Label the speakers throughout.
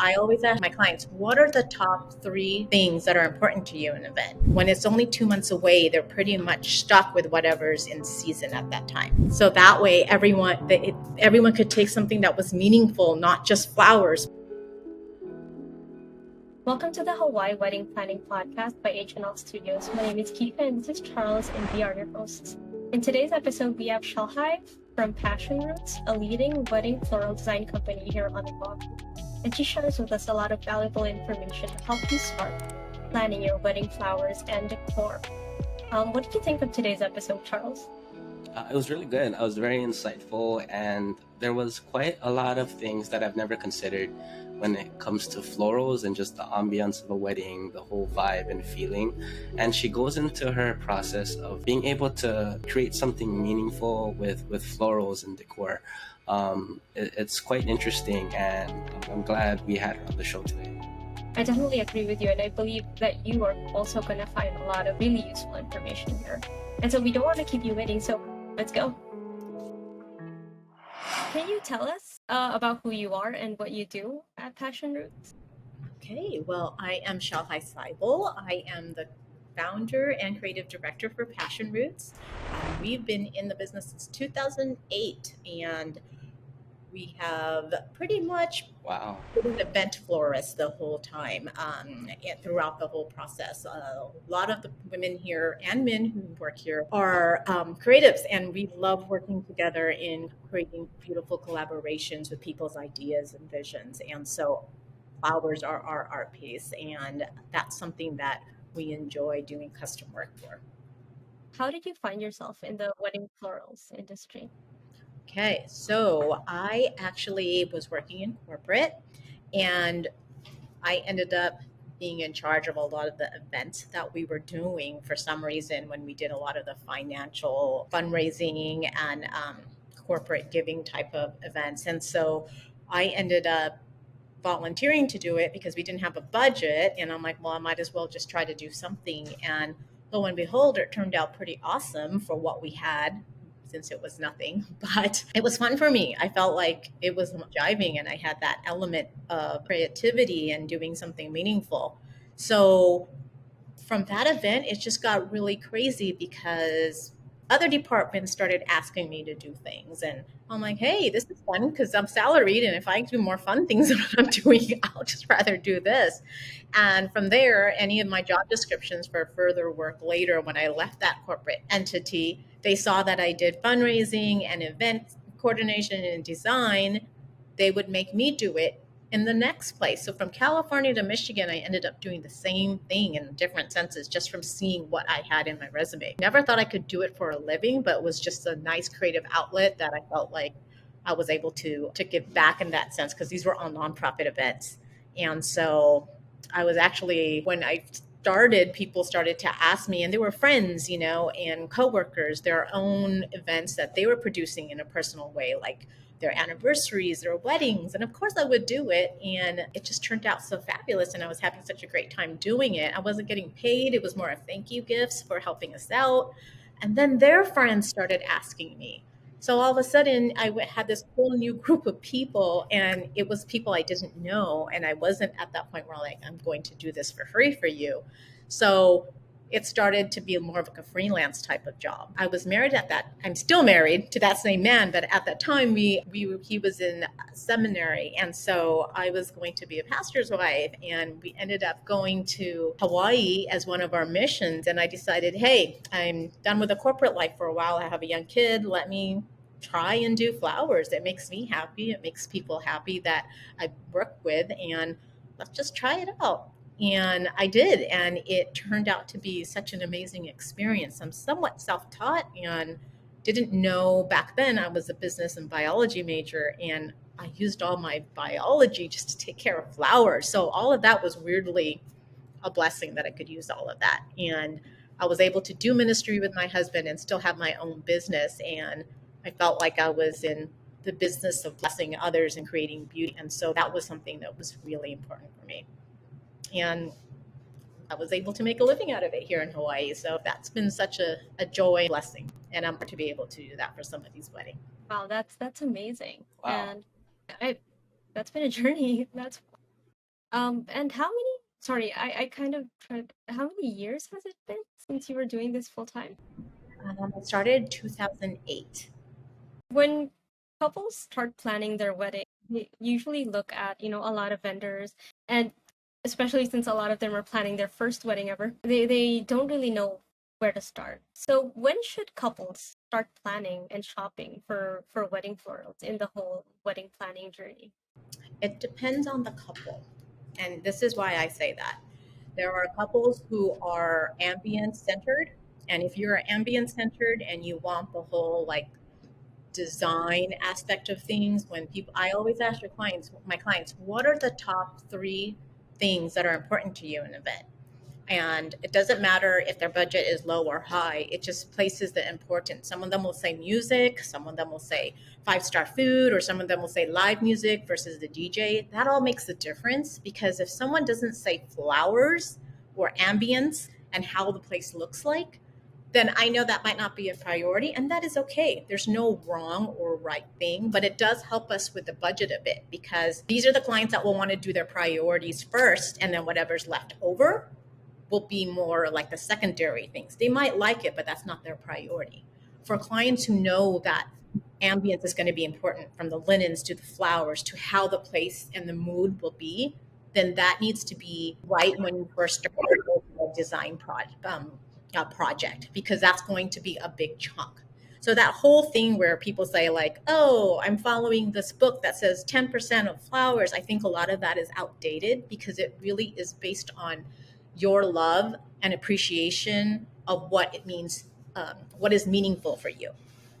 Speaker 1: I always ask my clients, what are the top 3 things that are important to you in an event? When it's only 2 months away, they're pretty much stuck with whatever's in season at that time. So that way, everyone could take something that was meaningful, not just flowers.
Speaker 2: Welcome to the Hawaii Wedding Planning Podcast by HNL Studios. My name is Kika and this is Charles, and we are your hosts. In today's episode, we have Shilhi from Passion Roots, a leading wedding floral design company here on Oahu. And she shares with us a lot of valuable information to help you start planning your wedding flowers and decor. What did you think of today's episode, Charles?
Speaker 3: It was really good. It was very insightful, and there was quite a lot of things that I've never considered when it comes to florals and just the ambiance of a wedding, the whole vibe and feeling. And she goes into her process of being able to create something meaningful with florals and decor. It's quite interesting, and I'm glad we had her on the show today.
Speaker 2: I definitely agree with you, and I believe that you are also going to find a lot of really useful information here. And so we don't want to keep you waiting, so let's go. Can you tell us about who you are and what you do at Passion Roots?
Speaker 1: Okay, well, I am Shilhi Seibel. I am the founder and creative director for Passion Roots. We've been in the business since 2008, and we have pretty much been an event florist the whole time, and throughout the whole process. A lot of the women here and men who work here are creatives, and we love working together in creating beautiful collaborations with people's ideas and visions. And so flowers are our art piece, and that's something that we enjoy doing custom work for.
Speaker 2: How did you find yourself in the wedding florals industry?
Speaker 1: Okay, so I actually was working in corporate, and I ended up being in charge of a lot of the events that we were doing for some reason when we did a lot of the financial fundraising and corporate giving type of events. And so I ended up volunteering to do it because we didn't have a budget. And I'm like, well, I might as well just try to do something. And lo and behold, it turned out pretty awesome for what we had, since it was nothing, but it was fun for me. I felt like it was jiving, and I had that element of creativity and doing something meaningful. So from that event, it just got really crazy because other departments started asking me to do things. And I'm like, hey, this is fun because I'm salaried. And if I do more fun things than what I'm doing, I'll just rather do this. And from there, any of my job descriptions for further work later, when I left that corporate entity, they saw that I did fundraising and event coordination and design. They would make me do it in the next place. So from California to Michigan, I ended up doing the same thing in different senses just from seeing what I had in my resume. Never thought I could do it for a living, but it was just a nice creative outlet that I felt like I was able to give back in that sense, because these were all nonprofit events. And so I was actually, when I started, people started to ask me, and they were friends, and coworkers, their own events that they were producing in a personal way, like their anniversaries, their weddings. And of course I would do it. And it just turned out so fabulous. And I was having such a great time doing it. I wasn't getting paid. It was more of thank you gifts for helping us out. And then their friends started asking me. So all of a sudden had this whole new group of people, and it was people I didn't know. And I wasn't at that point where I'm going to do this for free for you. So it started to be more of like a freelance type of job. I was married I'm still married to that same man, but at that time he was in seminary. And so I was going to be a pastor's wife, and we ended up going to Hawaii as one of our missions. And I decided, hey, I'm done with the corporate life for a while. I have a young kid. Let me try and do flowers. It makes me happy. It makes people happy that I work with, and let's just try it out. And I did, and it turned out to be such an amazing experience. I'm somewhat self-taught and didn't know back then I was a business and biology major, and I used all my biology just to take care of flowers. So all of that was weirdly a blessing that I could use all of that. And I was able to do ministry with my husband and still have my own business. And I felt like I was in the business of blessing others and creating beauty. And so that was something that was really important for me. And I was able to make a living out of it here in Hawaii. So that's been such a joy and blessing. And I'm to be able to do that for some of these weddings.
Speaker 2: Wow, that's amazing.
Speaker 3: Wow.
Speaker 2: And that's been a journey. That's And how many, sorry, I kind of tried, how many years has it been since you were doing this full time?
Speaker 1: I started 2008.
Speaker 2: When couples start planning their wedding, they usually look at, a lot of vendors, and especially since a lot of them are planning their first wedding ever, they don't really know where to start. So when should couples start planning and shopping for wedding florals in the whole wedding planning journey?
Speaker 1: It depends on the couple. And this is why I say that. There are couples who are ambient centered. And if you're ambient centered and you want the whole like design aspect of things, when people, I always ask my clients, what are the top three things that are important to you in an event? And it doesn't matter if their budget is low or high, it just places the importance. Some of them will say music, some of them will say 5-star food, or some of them will say live music versus the DJ. That all makes a difference, because if someone doesn't say flowers or ambience and how the place looks like, then I know that might not be a priority, and that is okay. There's no wrong or right thing, but it does help us with the budget a bit, because these are the clients that will want to do their priorities first, and then whatever's left over will be more like the secondary things. They might like it, but that's not their priority. For clients who know that ambience is going to be important, from the linens to the flowers to how the place and the mood will be, then that needs to be right when you first start a design project, because that's going to be a big chunk. So that whole thing where people say like, oh, I'm following this book that says 10% of flowers, I think a lot of that is outdated, because it really is based on your love and appreciation of what it means, what is meaningful for you.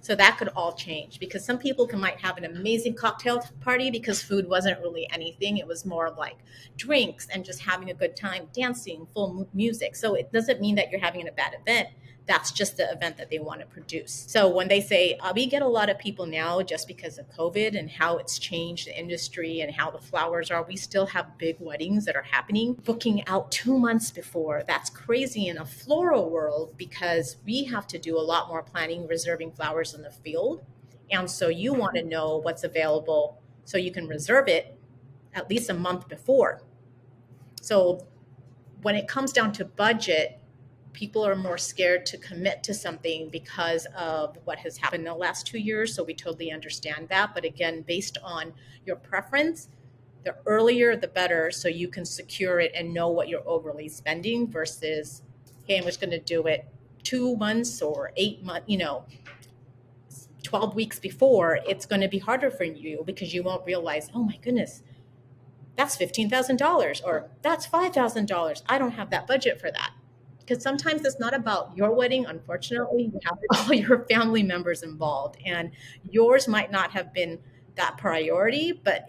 Speaker 1: So that could all change, because some people might have an amazing cocktail party because food wasn't really anything. It was more like drinks and just having a good time, dancing, full music. So it doesn't mean that you're having a bad event. That's just the event that they want to produce. So when they say, we get a lot of people now, just because of COVID and how it's changed the industry and how the flowers are, we still have big weddings that are happening, booking out 2 months before. That's crazy in a floral world, because we have to do a lot more planning, reserving flowers in the field. And so you want to know what's available so you can reserve it at least a month before. So when it comes down to budget, people are more scared to commit to something because of what has happened in the last 2 years. So we totally understand that. But again, based on your preference, the earlier the better, so you can secure it and know what you're overly spending, versus, hey, I'm just going to do it 2 months or 8 months, 12 weeks before. It's going to be harder for you, because you won't realize, oh my goodness, that's $15,000 or that's $5,000. I don't have that budget for that. Because sometimes it's not about your wedding. Unfortunately, you have all your family members involved, and yours might not have been that priority, but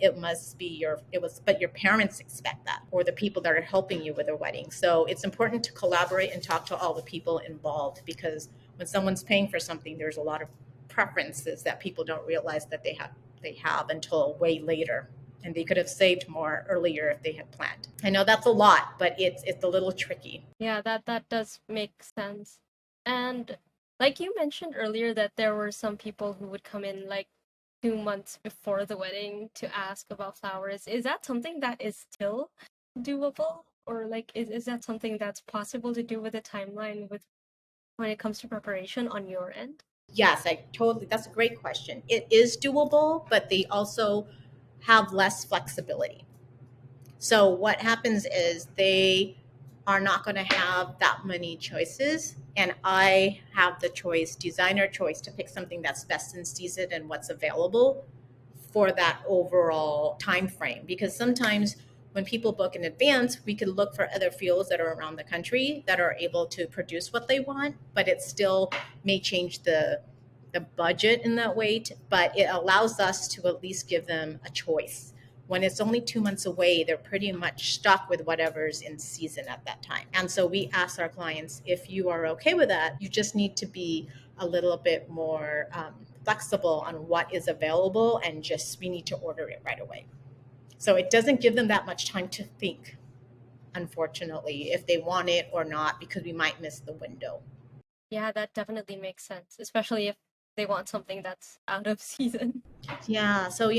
Speaker 1: but your parents expect that, or the people that are helping you with a wedding. So it's important to collaborate and talk to all the people involved, because when someone's paying for something, there's a lot of preferences that people don't realize that they have until way later, and they could have saved more earlier if they had planned. I know that's a lot, but it's a little tricky.
Speaker 2: Yeah, that does make sense. And like you mentioned earlier that there were some people who would come in like 2 months before the wedding to ask about flowers. Is that something that is still doable? Or like is that something that's possible to do with a timeline with when it comes to preparation on your end?
Speaker 1: Yes, that's a great question. It is doable, but they also have less flexibility. So what happens is they are not going to have that many choices, and I have the choice, designer choice, to pick something that's best in season and what's available for that overall time frame. Because sometimes when people book in advance, we can look for other fields that are around the country that are able to produce what they want, but it still may change the budget in that way. But it allows us to at least give them a choice. When it's only 2 months away, they're pretty much stuck with whatever's in season at that time. And so we ask our clients, if you are okay with that, you just need to be a little bit more flexible on what is available, and just we need to order it right away. So it doesn't give them that much time to think, unfortunately, if they want it or not, because we might miss the window.
Speaker 2: Yeah, that definitely makes sense, especially if they want something that's out of season.
Speaker 1: Yeah. So,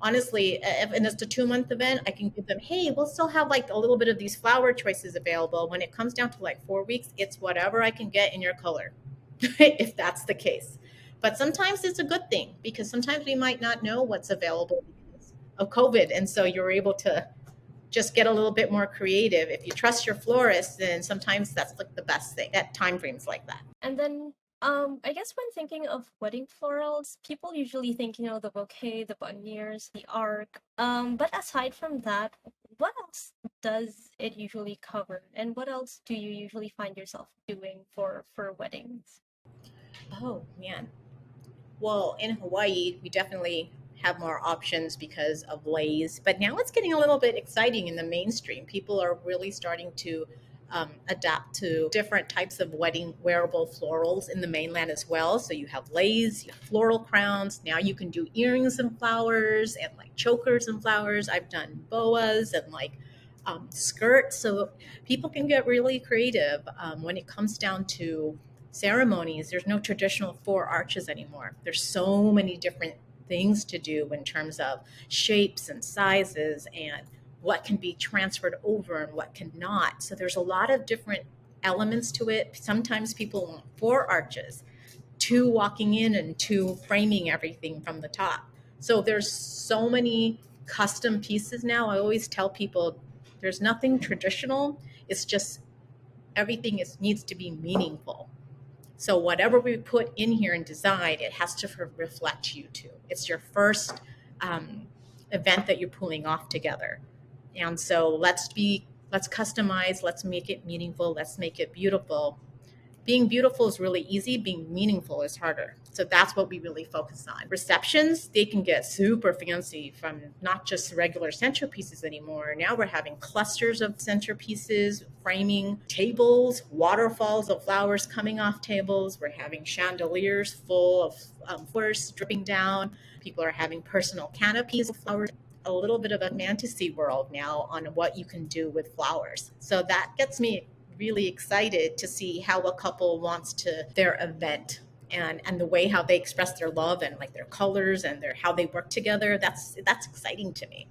Speaker 1: honestly, if and it's a 2 month event, I can give them, hey, we'll still have like a little bit of these flower choices available. When it comes down to like 4 weeks, it's whatever I can get in your color, if that's the case. But sometimes it's a good thing because sometimes we might not know what's available because of COVID. And so you're able to just get a little bit more creative. If you trust your florist, then sometimes that's like the best thing at time frames like that.
Speaker 2: And then I guess when thinking of wedding florals, people usually think, the bouquet, the boutonnieres, the arc. But aside from that, what else does it usually cover? And what else do you usually find yourself doing for weddings?
Speaker 1: Oh man. Well, in Hawaii, we definitely have more options because of lays, but now it's getting a little bit exciting in the mainstream. People are really starting to adapt to different types of wedding wearable florals in the mainland as well. So you have lays, you have floral crowns. Now you can do earrings and flowers and like chokers and flowers. I've done boas and like skirts. So people can get really creative when it comes down to ceremonies. There's no traditional four arches anymore. There's so many different things to do in terms of shapes and sizes and what can be transferred over and what cannot. So there's a lot of different elements to it. Sometimes people want four arches, two walking in and two framing everything from the top. So there's so many custom pieces now. I always tell people there's nothing traditional. It's just everything needs to be meaningful. So whatever we put in here in design, it has to reflect you too. It's your first event that you're pulling off together. And so let's customize, let's make it meaningful, let's make it beautiful. Being beautiful is really easy, being meaningful is harder. So that's what we really focus on. Receptions, they can get super fancy from not just regular centerpieces anymore. Now we're having clusters of centerpieces, framing tables, waterfalls of flowers coming off tables. We're having chandeliers full of flowers dripping down. People are having personal canopies of flowers. A little bit of a fantasy world now on what you can do with flowers. So that gets me really excited to see how a couple wants to their event and the way how they express their love and like their colors and their how they work together. That's exciting to me.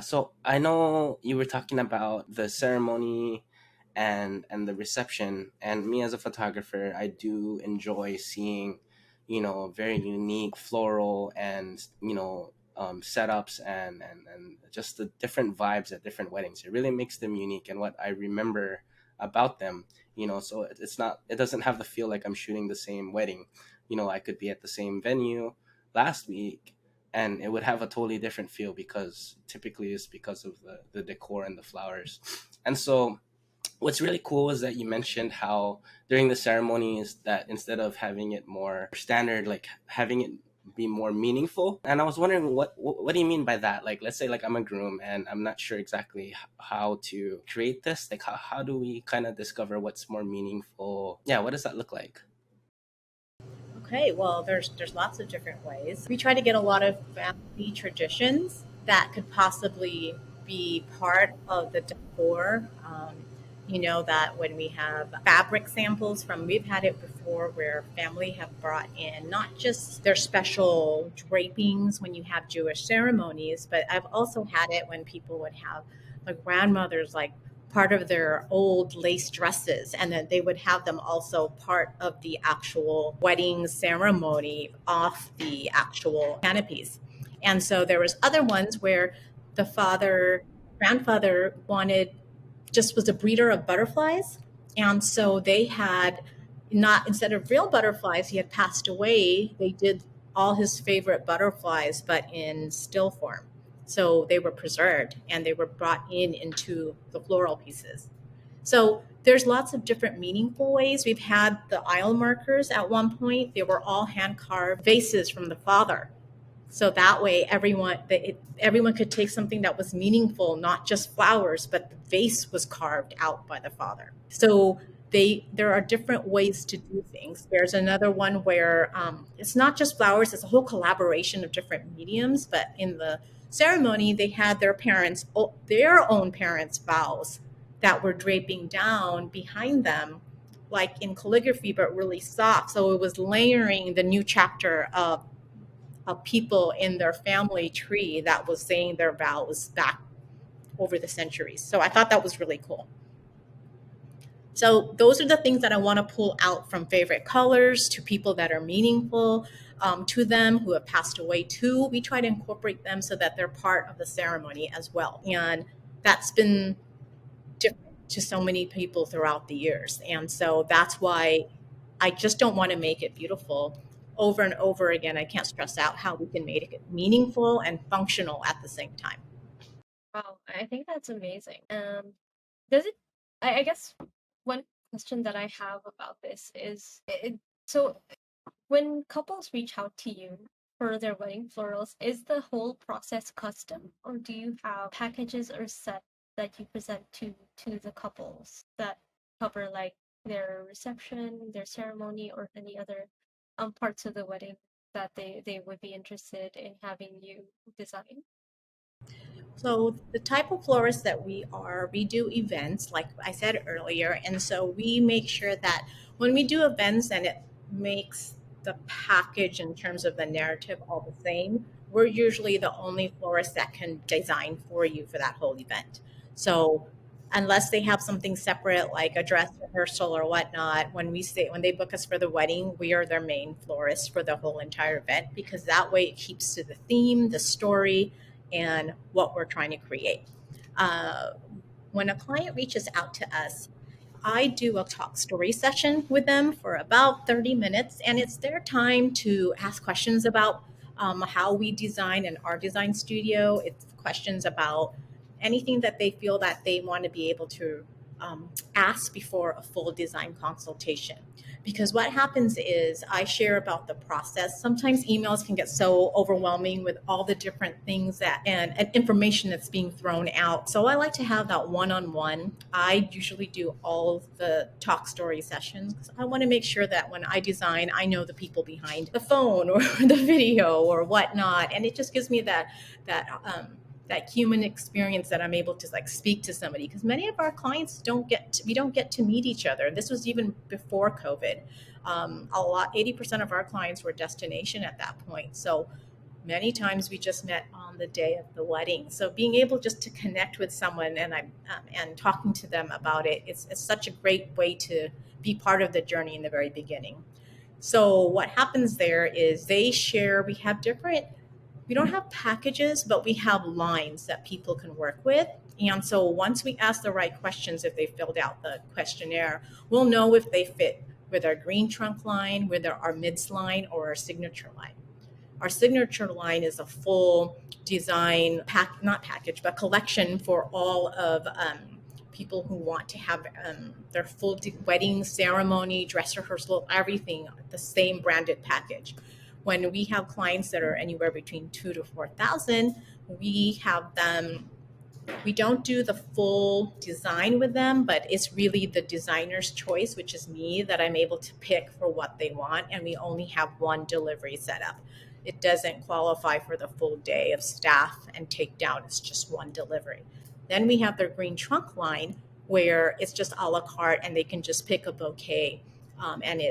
Speaker 3: So I know you were talking about the ceremony and the reception, and me as a photographer, I do enjoy seeing, very unique floral and setups and just the different vibes at different weddings. It really makes them unique, and what I remember about them, so it doesn't have the feel like I'm shooting the same wedding. I could be at the same venue last week and it would have a totally different feel because typically it's because of the decor and the flowers. And so what's really cool is that you mentioned how during the ceremonies that instead of having it more standard, like having it be more meaningful. And I was wondering what do you mean by that? Like, let's say like I'm a groom and I'm not sure exactly how to create this. Like how do we kind of discover what's more meaningful? Yeah, what does that look like?
Speaker 1: Okay, well, there's lots of different ways. We try to get a lot of family traditions that could possibly be part of the decor. That when we have fabric samples from, we've had it before where family have brought in not just their special drapings when you have Jewish ceremonies, but I've also had it when people would have the grandmothers like part of their old lace dresses and then they would have them also part of the actual wedding ceremony off the actual canopies. And so there was other ones where the grandfather wanted just was a breeder of butterflies. And so they had not, instead of real butterflies, he had passed away. They did all his favorite butterflies, but in still form. So they were preserved and they were brought into the floral pieces. So there's lots of different meaningful ways. We've had the aisle markers at one point. They were all hand carved vases from the father. So that way everyone could take something that was meaningful, not just flowers, but the vase was carved out by the father. So there are different ways to do things. There's another one where it's not just flowers, it's a whole collaboration of different mediums, but in the ceremony they had their own parents' vows that were draping down behind them like in calligraphy, but really soft. So it was layering the new chapter of people in their family tree that was saying their vows back over the centuries. So I thought that was really cool. So those are the things that I want to pull out from favorite colors to people that are meaningful to them who have passed away too. We try to incorporate them so that they're part of the ceremony as well. And that's been different to so many people throughout the years. And so that's why I just don't want to make it beautiful over and over again. I can't stress out how we can make it meaningful and functional at the same time.
Speaker 2: Wow, I think that's amazing. Does it? I guess one question that I have about this is, so when couples reach out to you for their wedding florals, is the whole process custom, or do you have packages or set that you present to the couples that cover like their reception, their ceremony, or any other parts of the wedding that they would be interested in having you design?
Speaker 1: So the type of florist that we are, we do events, like I said earlier, and so we make sure that when we do events and it makes the package in terms of the narrative all the same, we're usually the only florist that can design for you for that whole event. So unless they have something separate like a dress rehearsal or whatnot, when they book us for the wedding, we are their main florist for the whole entire event because that way it keeps to the theme, the story, and what we're trying to create. Uh, when a client reaches out to us, I do a talk story session with them for about 30 minutes, and it's their time to ask questions about how we design in our design studio. It's questions about anything that they feel that they want to be able to ask before a full design consultation. Because what happens is I share about the process. Sometimes emails can get so overwhelming with all the different things and information that's being thrown out. So I like to have that one-on-one. I usually do all of the talk story sessions because I want to make sure that when I design, I know the people behind the phone or the video or whatnot, and it just gives me that human experience that I'm able to like speak to somebody because many of our clients we don't get to meet each other. This was even before COVID. 80% of our clients were destination at that point. So many times we just met on the day of the wedding. So being able just to connect with someone and talking to them about it, it's such a great way to be part of the journey in the very beginning. So what happens there is we have different, we don't have packages, but we have lines that people can work with. And so once we ask the right questions, if they filled out the questionnaire, we'll know if they fit with our green trunk line, with our mids line, or our signature line. Our signature line is a full design not package, but collection for all of people who want to have their full wedding ceremony, dress rehearsal, everything, the same branded package. When we have clients that are anywhere between 2 to 4,000, we have them. We don't do the full design with them, but it's really the designer's choice, which is me, that I'm able to pick for what they want. And we only have one delivery set up. It doesn't qualify for the full day of staff and takedown. It's just one delivery. Then we have their green trunk line where it's just a la carte and they can just pick a bouquet. And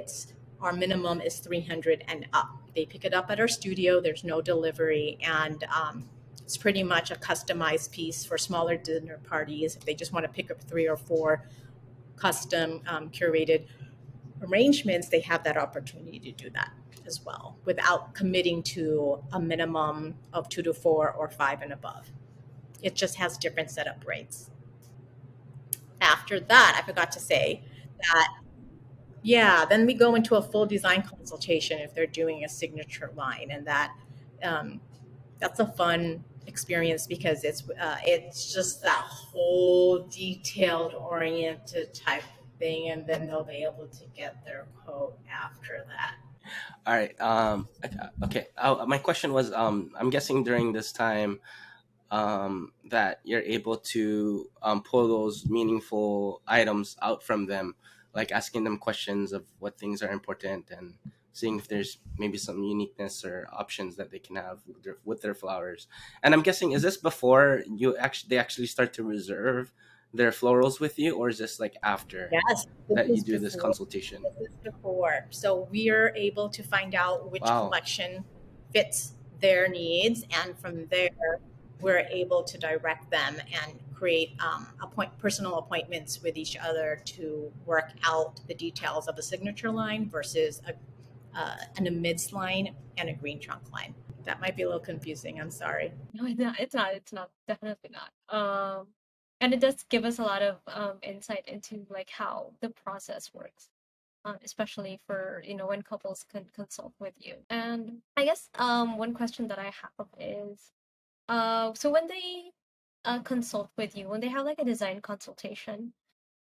Speaker 1: our minimum is 300 and up. They pick it up at our studio. There's no delivery. And it's pretty much a customized piece for smaller dinner parties. If they just want to pick up 3 or 4 custom curated arrangements, they have that opportunity to do that as well without committing to a minimum of 2 to 4 or 5 and above. It just has different setup rates. After that, I forgot to say that, yeah, then we go into a full design consultation if they're doing a signature line, and um, that's a fun experience because it's just that whole detailed oriented type of thing, and then they'll be able to get their quote after that.
Speaker 3: All right. Okay. My question was, I'm guessing during this time, that you're able to pull those meaningful items out from them, like asking them questions of what things are important and seeing if there's maybe some uniqueness or options that they can have with their flowers. And I'm guessing, is this before they actually start to reserve their florals with you, or is this like after
Speaker 1: Yes, this
Speaker 3: that you
Speaker 1: is
Speaker 3: do this
Speaker 1: before.
Speaker 3: consultation?
Speaker 1: This is before. So we're able to find out which
Speaker 3: Wow.
Speaker 1: collection fits their needs, and from there, we're able to direct them and create personal appointments with each other to work out the details of a signature line versus an amids line and a green trunk line. That might be a little confusing. I'm sorry.
Speaker 2: No, it's not. It's not. It's not. Definitely not. And it does give us a lot of insight into like how the process works, especially for when couples can consult with you. And I guess one question that I have is, so when they consult with you, when they have like a design consultation,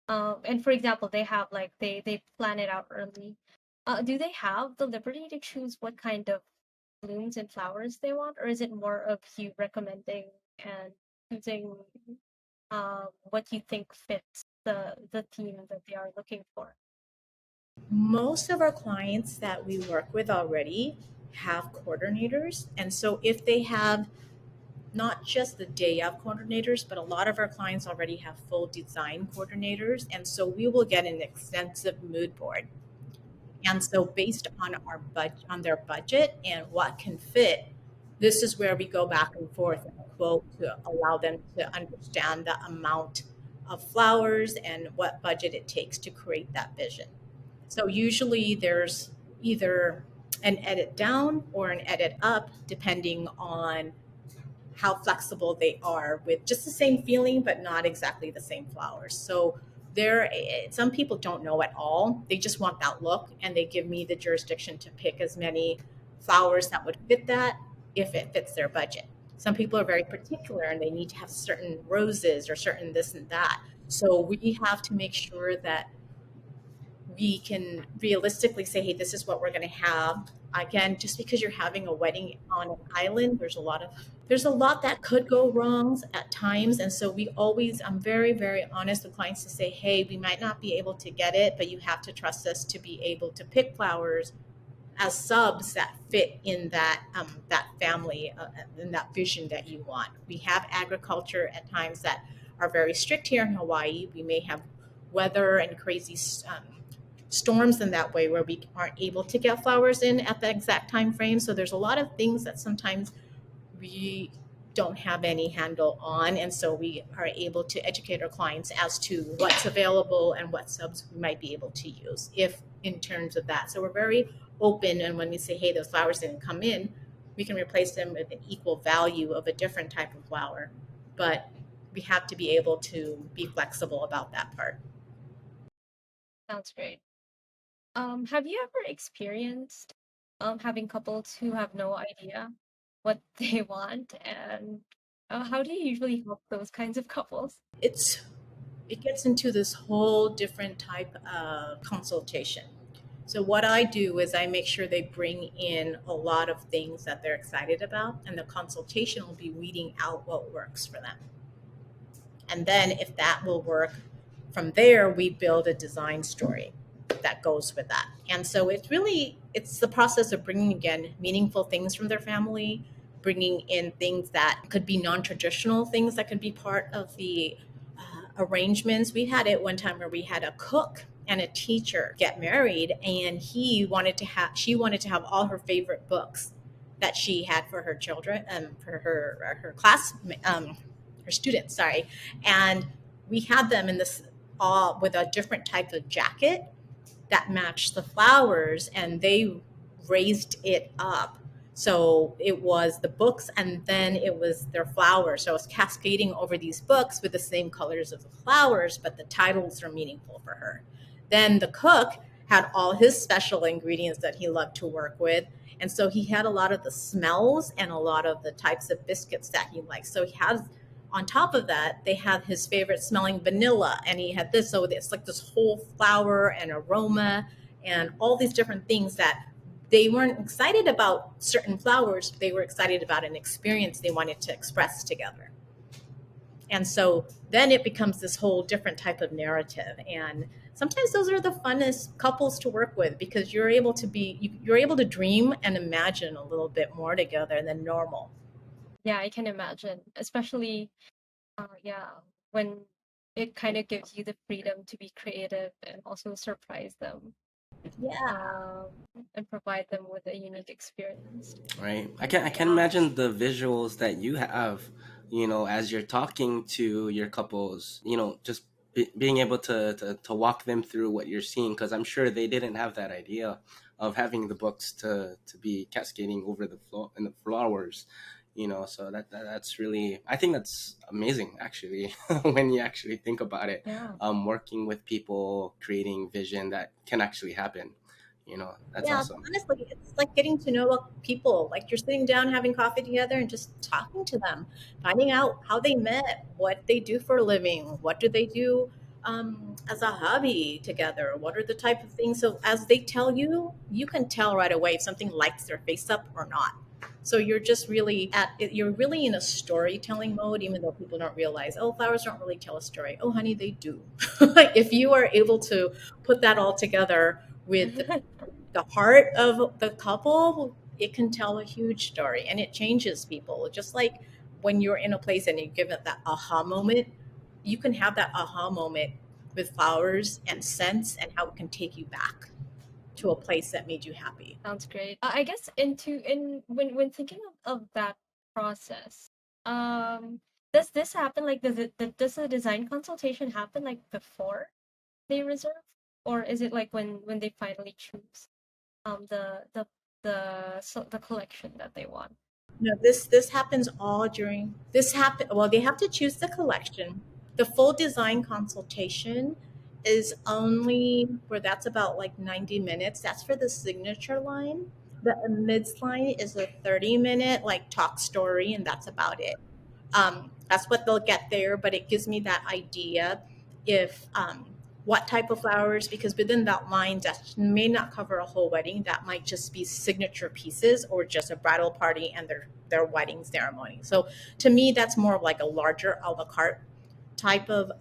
Speaker 2: and for example, they have like they plan it out early. Do they have the liberty to choose what kind of blooms and flowers they want, or is it more of you recommending and choosing what you think fits the theme that they are looking for?
Speaker 1: Most of our clients that we work with already have coordinators. And so if they have not just the day of coordinators, but a lot of our clients already have full design coordinators. And so we will get an extensive mood board. And so based on on their budget and what can fit, this is where we go back and forth and quote to allow them to understand the amount of flowers and what budget it takes to create that vision. So usually there's either an edit down or an edit up, depending on how flexible they are with just the same feeling, but not exactly the same flowers. So there, some people don't know at all. They just want that look, and they give me the jurisdiction to pick as many flowers that would fit that if it fits their budget. Some people are very particular and they need to have certain roses or certain this and that. So we have to make sure that we can realistically say, hey, this is what we're going to have. Again, just because you're having a wedding on an island, there's a lot that could go wrong at times. And so I'm very, very honest with clients to say, hey, we might not be able to get it, but you have to trust us to be able to pick flowers as subs that fit in that family in that vision that you want. We have agriculture at times that are very strict here in Hawaii. We may have weather and crazy storms in that way where we aren't able to get flowers in at the exact time frame. So there's a lot of things that sometimes we don't have any handle on, and so we are able to educate our clients as to what's available and what subs we might be able to use if in terms of that. So we're very open, and when we say, hey, those flowers didn't come in, we can replace them with an equal value of a different type of flower, but we have to be able to be flexible about that part.
Speaker 2: Sounds great. Have you ever experienced having couples who have no idea what they want, and how do you usually help those kinds of couples?
Speaker 1: It gets into this whole different type of consultation. So what I do is I make sure they bring in a lot of things that they're excited about, and the consultation will be weeding out what works for them. And then if that will work, from there we build a design story that goes with that. And so it's the process of bringing again meaningful things from their family, bringing in things that could be non-traditional things that could be part of the arrangements. We had it one time where we had a cook and a teacher get married, and she wanted to have all her favorite books that she had for her children, for her class, her students, sorry. And we had them in this all with a different type of jacket that matched the flowers, and they raised it up. So it was the books and then it was their flowers. So it was cascading over these books with the same colors of the flowers, but the titles are meaningful for her. Then the cook had all his special ingredients that he loved to work with. And so he had a lot of the smells and a lot of the types of biscuits that he likes. So he has, on top of that, they have his favorite smelling vanilla, and he had this. So it's like this whole flower and aroma and all these different things that they weren't excited about certain flowers. They were excited about an experience they wanted to express together. And so then it becomes this whole different type of narrative. And sometimes those are the funnest couples to work with because you're able to dream and imagine a little bit more together than normal.
Speaker 2: Yeah, I can imagine, especially yeah, when it kind of gives you the freedom to be creative and also surprise them,
Speaker 1: Yeah.
Speaker 2: um, and provide them with a unique experience.
Speaker 3: Right. I can
Speaker 1: Yeah.
Speaker 3: imagine the visuals that you have, as you're talking to your couples, just being able to walk them through what you're seeing, because I'm sure they didn't have that idea of having the books to be cascading over the floor and the flowers. So that's really, I think that's amazing actually when you actually think about it.
Speaker 2: Yeah,
Speaker 3: Working with people, creating vision that can actually happen. That's
Speaker 1: Yeah,
Speaker 3: awesome.
Speaker 1: honestly, it's like getting to know people. Like you're sitting down having coffee together and just talking to them, finding out how they met, what they do for a living, what do they do as a hobby together, what are the type of things. So as they tell you, you can tell right away if something lights their face up or not. So you're just really you're really in a storytelling mode, even though people don't realize, oh, flowers don't really tell a story. Oh, honey, they do. If you are able to put that all together with the heart of the couple, it can tell a huge story and it changes people. Just like when you're in a place and you give it that aha moment, you can have that aha moment with flowers and scents and how it can take you back to a place that made you happy.
Speaker 2: sounds great. I guess into in when thinking of that process, um, does this happen like does the design consultation happen like before they reserve, or is it like when they finally choose the collection that they want?
Speaker 1: No, this happens all during this happen. Well, they have to choose the collection. The full design consultation is only where that's about like 90 minutes. That's for the signature line. The mids line is a 30-minute like talk story, and that's about it. That's what they'll get there, but it gives me that idea if what type of flowers, because within that line that may not cover a whole wedding, that might just be signature pieces or just a bridal party and their wedding ceremony. So to me, that's more of like a larger a la carte type of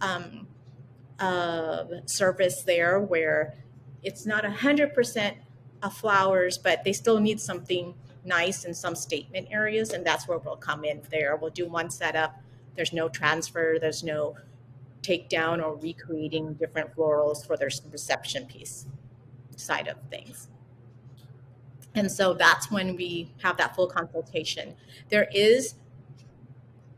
Speaker 1: service there, where it's not 100% of flowers, but they still need something nice in some statement areas, and that's where we'll come in there. We'll do one setup. There's no transfer. There's no takedown or recreating different florals for their reception piece side of things. And so that's when we have that full consultation. There is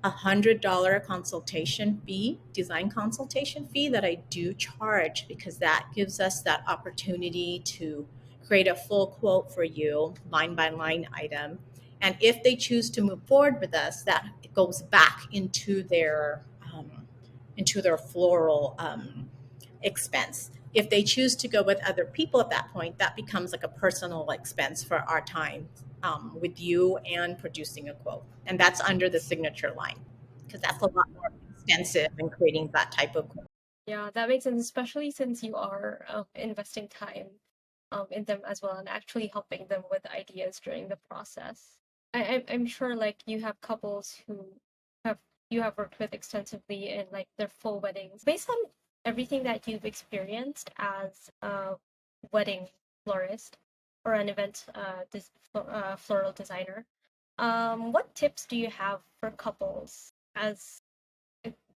Speaker 1: $100 consultation fee, design consultation fee that I do charge because that gives us that opportunity to create a full quote for you, line by line item. And if they choose to move forward with us, that goes back into their floral expense. If they choose to go with other people at that point, that becomes like a personal expense for our time with you and producing a quote. And that's under the signature line because that's a lot more extensive in creating that type of quote.
Speaker 2: Yeah, that makes sense, especially since you are investing time in them as well and actually helping them with ideas during the process. I'm sure like you have couples who have you have worked with extensively in like their full weddings. Based on everything that you've experienced as a wedding florist or an event floral designer, what tips do you have for couples as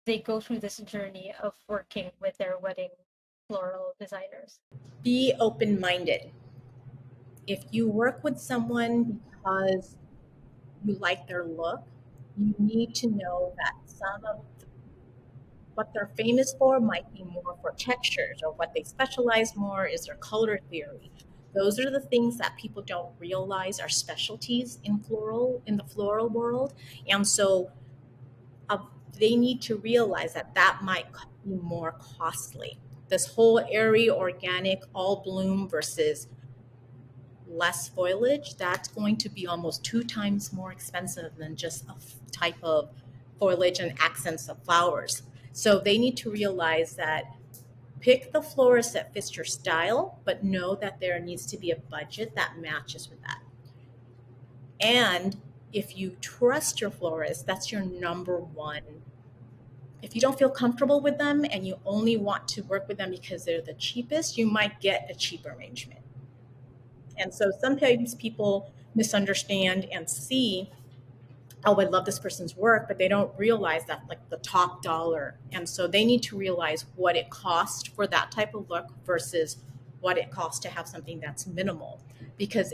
Speaker 2: they go through this journey of working with their wedding floral designers?
Speaker 1: Be open minded. If you work with someone because you like their look, you need to know that some of what they're famous for might be more for textures, or what they specialize more is their color theory. Those are the things that people don't realize are specialties in the floral world. And so uh, they need to realize that that might be more costly. This whole airy, organic, all bloom versus less foliage, that's going to be almost 2 times more expensive than just a type of foliage and accents of flowers. So they need to realize that pick the florist that fits your style, but know that there needs to be a budget that matches with that. And if you trust your florist, that's your number one. If you don't feel comfortable with them and you only want to work with them because they're the cheapest, you might get a cheap arrangement. And so sometimes people misunderstand and see oh, I love this person's work, but they don't realize that like the top dollar. And so they need to realize what it costs for that type of look versus what it costs to have something that's minimal. Because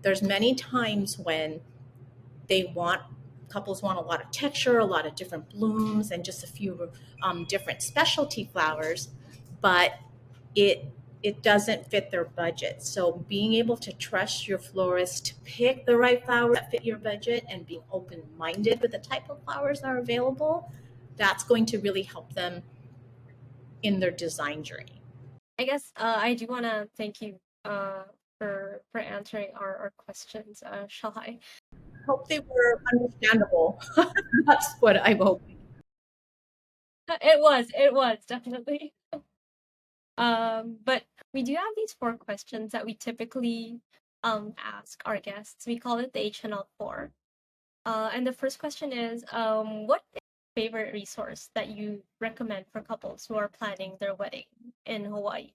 Speaker 1: there's many times when they want couples want a lot of texture, a lot of different blooms, and just a few different specialty flowers, but it it doesn't fit their budget. So being able to trust your florist to pick the right flowers that fit your budget and being open-minded with the type of flowers that are available, that's going to really help them in their design journey.
Speaker 2: I guess I do want to thank you for answering our questions, Shilhi.
Speaker 1: Hope they were understandable. That's what I'm hoping.
Speaker 2: It was definitely. But we do have these 4 questions that we typically ask our guests. We call it the HNL 4. And the first question is, what is your favorite resource that you recommend for couples who are planning their wedding in Hawaii?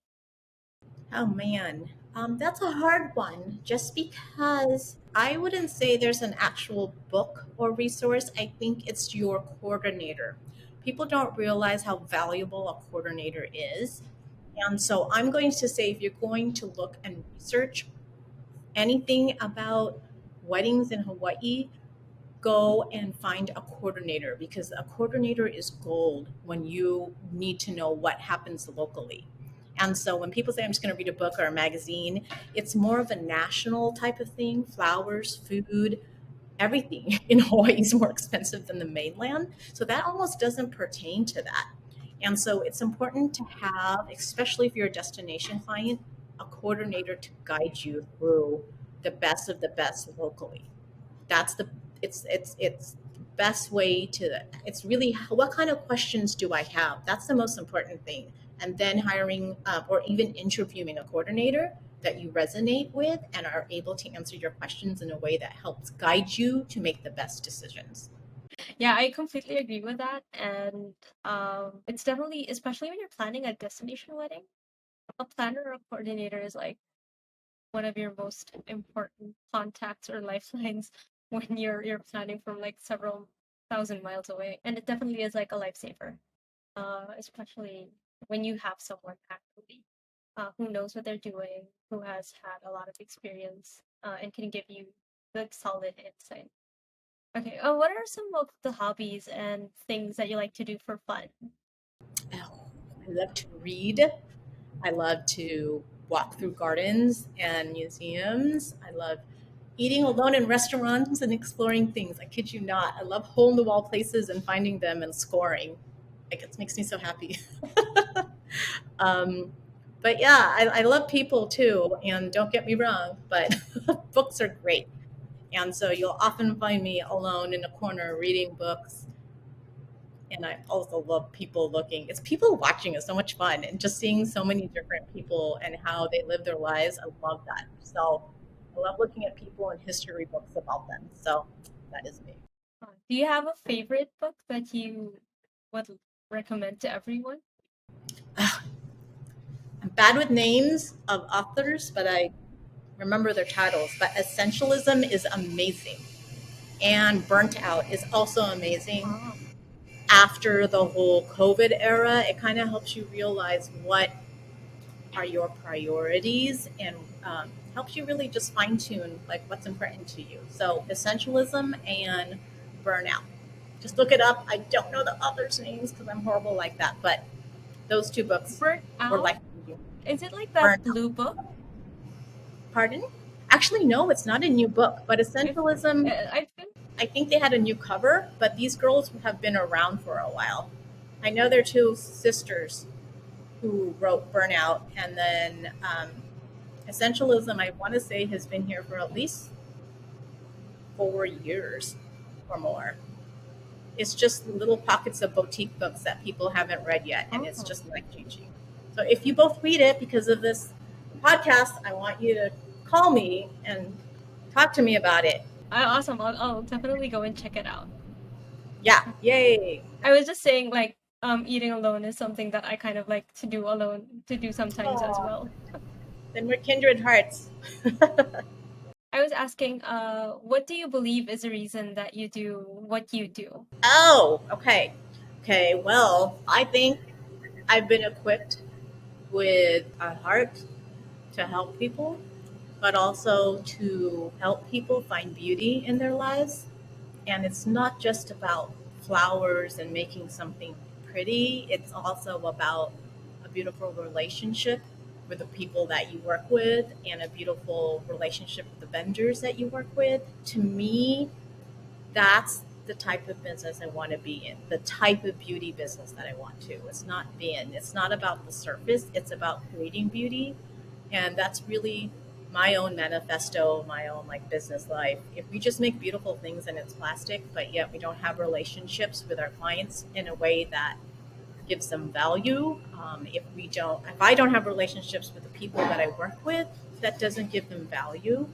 Speaker 1: Oh man, that's a hard one just because I wouldn't say there's an actual book or resource. I think it's your coordinator. People don't realize how valuable a coordinator is. And so I'm going to say if you're going to look and research anything about weddings in Hawaii, go and find a coordinator because a coordinator is gold when you need to know what happens locally. And so when people say I'm just going to read a book or a magazine, it's more of a national type of thing, flowers, food, everything in Hawaii is more expensive than the mainland. So that almost doesn't pertain to that. And so it's important to have, especially if you're a destination client, a coordinator to guide you through the best of the best locally. That's the it's the best way to it's really what kind of questions do I have? That's the most important thing. And then hiring or even interviewing a coordinator that you resonate with and are able to answer your questions in a way that helps guide you to make the best decisions.
Speaker 2: Yeah, I completely agree with that. And it's definitely, especially when you're planning a destination wedding, a planner or a coordinator is like one of your most important contacts or lifelines when you're planning from like several thousand miles away. And it definitely is like a lifesaver, especially when you have someone actually who knows what they're doing, who has had a lot of experience, and can give you good solid insight. Okay, what are some of the hobbies and things that you like to do for fun?
Speaker 1: Oh, I love to read. I love to walk through gardens and museums. I love eating alone in restaurants and exploring things. I kid you not. I love hole in the wall places and finding them and scoring. Like it makes me so happy. um, but yeah, I love people too. And don't get me wrong, but books are great. And so you'll often find me alone in a corner reading books. And I also love people looking. It's people watching is so much fun and just seeing so many different people and how they live their lives. I love that. So I love looking at people and history books about them. So that is me.
Speaker 2: Do you have a favorite book that you would recommend to everyone?
Speaker 1: I'm bad with names of authors, but I remember their titles. But Essentialism is amazing. And Burnt Out is also amazing.
Speaker 2: Oh,
Speaker 1: After the whole COVID era, it kind of helps you realize what are your priorities and helps you really just fine tune like what's important to you. So essentialism and burnout. Just look it up. I don't know the authors' names because I'm horrible like that, but those two books
Speaker 2: Burnt
Speaker 1: were
Speaker 2: Out?
Speaker 1: like
Speaker 2: Is it like that
Speaker 1: burnout.
Speaker 2: blue book?
Speaker 1: Pardon? Actually, no, it's not a new book, but
Speaker 2: If
Speaker 1: essentialism.
Speaker 2: I feel
Speaker 1: I think they had a new cover, but these girls have been around for a while. I know they're two sisters who wrote Burnout, and then Essentialism, I want to say, has been here for at least 4 years or more. It's just little pockets of boutique books that people haven't read yet, and it's
Speaker 2: oh,
Speaker 1: just life changing. So if you both read it because of this podcast, I want you to call me and talk to me about it.
Speaker 2: awesome. I'll definitely go and check it out.
Speaker 1: Yeah, yay.
Speaker 2: I was just saying like eating alone is something that I kind of like to do alone to do sometimes as
Speaker 1: Oh,
Speaker 2: well.
Speaker 1: then we're kindred hearts.
Speaker 2: I was asking, what do you believe is the reason that you do what you do?
Speaker 1: Oh, okay. Okay, well, I think I've been equipped with a heart to help people, but also to help people find beauty in their lives. And it's not just about flowers and making something pretty, it's also about a beautiful relationship with the people that you work with and a beautiful relationship with the vendors that you work with. To me, that's the type of business I want to be in, the type of beauty business that I want to. It's not being, it's not about the surface, it's about creating beauty. And that's really my own manifesto, my own like business life. If we just make beautiful things and it's plastic, but yet we don't have relationships with our clients in a way that gives them value, if I don't have relationships with the people that I work with, that doesn't give them value,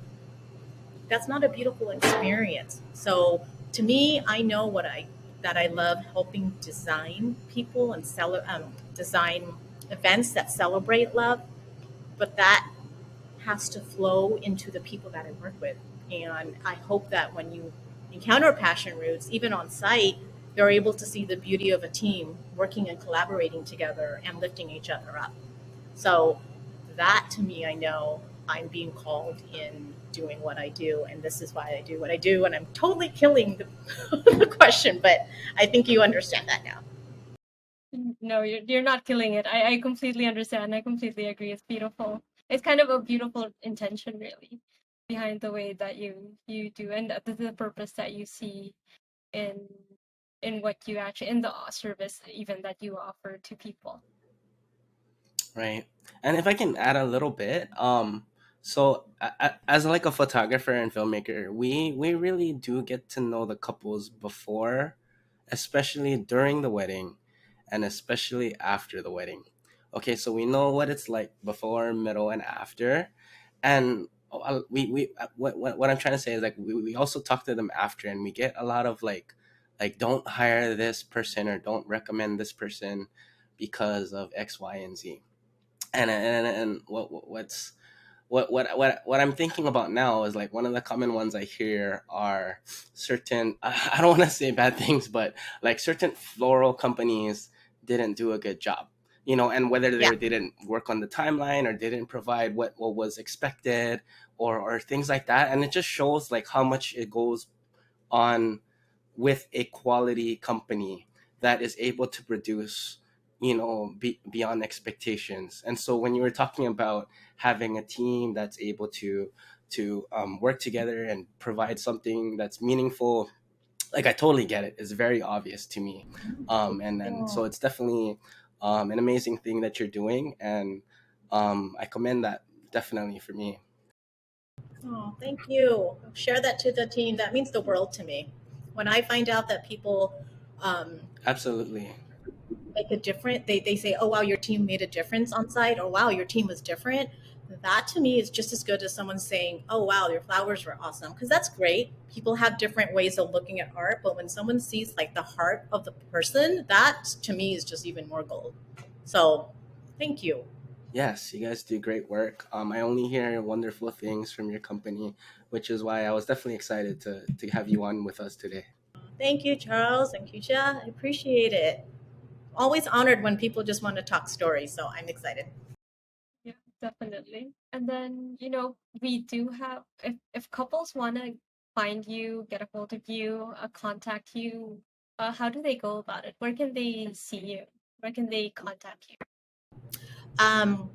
Speaker 1: that's not a beautiful experience. So to me, I know that I love helping design people and design events that celebrate love, but that has to flow into the people that I work with. And I hope that when you encounter passion roots, even on site, they're able to see the beauty of a team working and collaborating together and lifting each other up. So that to me, I know I'm being called in doing what I do, and this is why I do what I do. And I'm totally killing the question, but I think you understand that now.
Speaker 2: No, you're not killing it. I completely understand. I completely agree. It's beautiful. It's kind of a beautiful intention, really, behind the way that you do, and the purpose that you see in what you actually in the service even that you offer to people.
Speaker 3: Right. And if I can add a little bit, so as like a photographer and filmmaker, we really do get to know the couples before, especially during the wedding, and especially after the wedding. Okay, so we know what it's like before, middle, and after, and what I'm trying to say is like we also talk to them after, and we get a lot of like don't hire this person or don't recommend this person because of X, Y, and Z. And what I'm thinking about now is like one of the common ones I hear are certain I don't want to say bad things, but like certain floral companies didn't do a good job, and whether
Speaker 1: Yeah.
Speaker 3: they didn't work on the timeline or didn't provide what was expected, or things like that, and it just shows like how much it goes on with a quality company that is able to produce, beyond expectations. And so when you were talking about having a team that's able to work together and provide something that's meaningful, like I totally get it. It's very obvious to me. And so
Speaker 1: Oh,
Speaker 3: it's definitely an amazing thing that you're doing, and I commend that definitely for me.
Speaker 1: oh, thank you. Share that to the team. That means the world to me. When I find out that people um,
Speaker 3: Absolutely.
Speaker 1: make a difference, they say, oh, wow, your team made a difference on site, or wow, your team was different. That to me is just as good as someone saying, oh, wow, your flowers were awesome. Because that's great. People have different ways of looking at art. But when someone sees like the heart of the person, that to me is just even more gold. So thank you.
Speaker 3: Yes, you guys do great work. I only hear wonderful things from your company, which is why I was definitely excited to have you on with us today.
Speaker 1: Thank you, Charles and Keshia. I appreciate it. Always honored when people just want to talk stories. So I'm excited.
Speaker 2: Yeah, definitely. And then, we do have, if couples want to find you, get a hold of you, contact you, how do they go about it? Where can they see you? Where can they contact you?
Speaker 1: Um,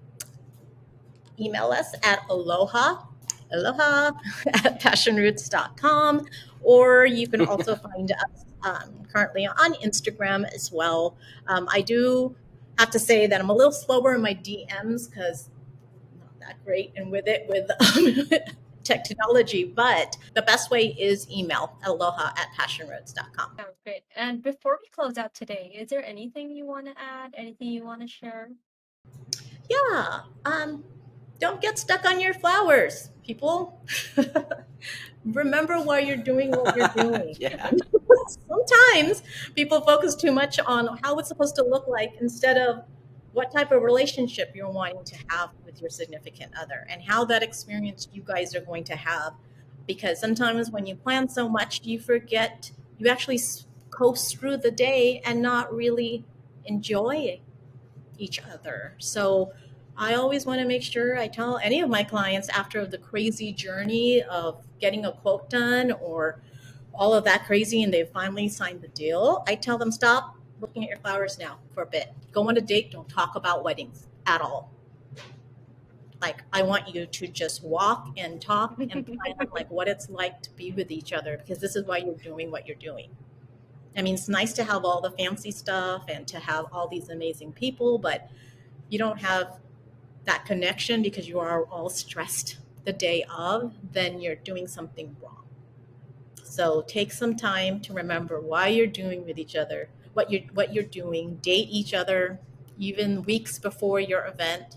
Speaker 1: email us at aloha at passionroots.com, or you can also find us currently on Instagram as well. I do have to say that I'm a little slower in my DMs because I'm not that great and with it with technology, but the best way is email aloha at passionroots.com.
Speaker 2: Sounds great. And before we close out today, is there anything you want to add? Anything you want to share?
Speaker 1: Yeah. Don't get stuck on your flowers, people. Remember why you're doing what you're doing.
Speaker 3: Yeah.
Speaker 1: Sometimes people focus too much on how it's supposed to look like instead of what type of relationship you're wanting to have with your significant other and how that experience you guys are going to have because sometimes when you plan so much, you forget, you actually coast through the day and not really enjoy each other. So I always want to make sure I tell any of my clients after the crazy journey of getting a quote done or all of that crazy and they finally signed the deal, I tell them stop looking at your flowers now for a bit. Go on a date, don't talk about weddings at all. Like I want you to just walk and talk and plan like what it's like to be with each other because this is why you're doing what you're doing. I mean, it's nice to have all the fancy stuff and to have all these amazing people, but you don't have that connection because you are all stressed the day of, then you're doing something wrong. So take some time to remember why you're doing with each other, what you're doing, date each other even weeks before your event,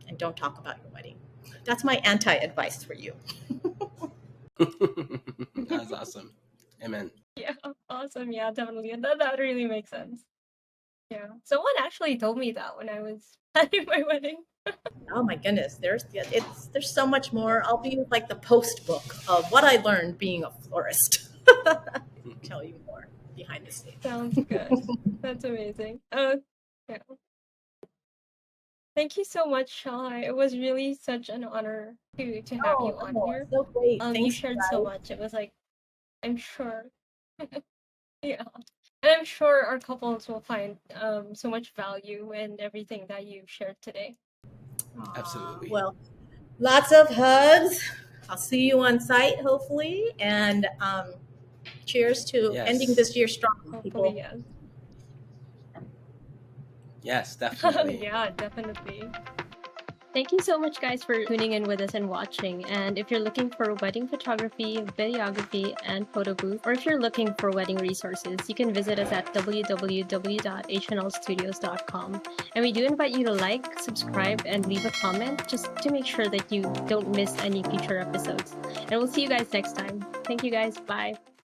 Speaker 1: and don't talk about your wedding. That's my anti-advice for you.
Speaker 3: That's awesome. Amen.
Speaker 2: Yeah, awesome. Yeah, definitely. And that really makes sense. Yeah. Someone actually told me that when I was planning my wedding.
Speaker 1: Oh my goodness, there's so much more. I'll be like the post book of what I learned being a florist. Tell you more behind the scenes.
Speaker 2: Sounds good. That's amazing. Yeah. Thank you so much, Shai. It was really such an honor to have you on here.
Speaker 1: So great.
Speaker 2: You
Speaker 1: Thanks,
Speaker 2: shared
Speaker 1: guys.
Speaker 2: so much. It was like, I'm sure. Yeah. And I'm sure our couples will find so much value in everything that you shared today.
Speaker 3: Absolutely.
Speaker 1: Well, lots of hugs. I'll see you on site, hopefully. And cheers to
Speaker 3: Yes.
Speaker 1: ending this year strong,
Speaker 2: Hopefully,
Speaker 1: people.
Speaker 2: yes.
Speaker 3: Yes, definitely.
Speaker 2: Yeah, definitely. Thank you so much, guys, for tuning in with us and watching. And if you're looking for wedding photography, videography, and photo booth, or if you're looking for wedding resources, you can visit us at www.hnlstudios.com. And we do invite you to like, subscribe, and leave a comment just to make sure that you don't miss any future episodes. And we'll see you guys next time. Thank you, guys. Bye.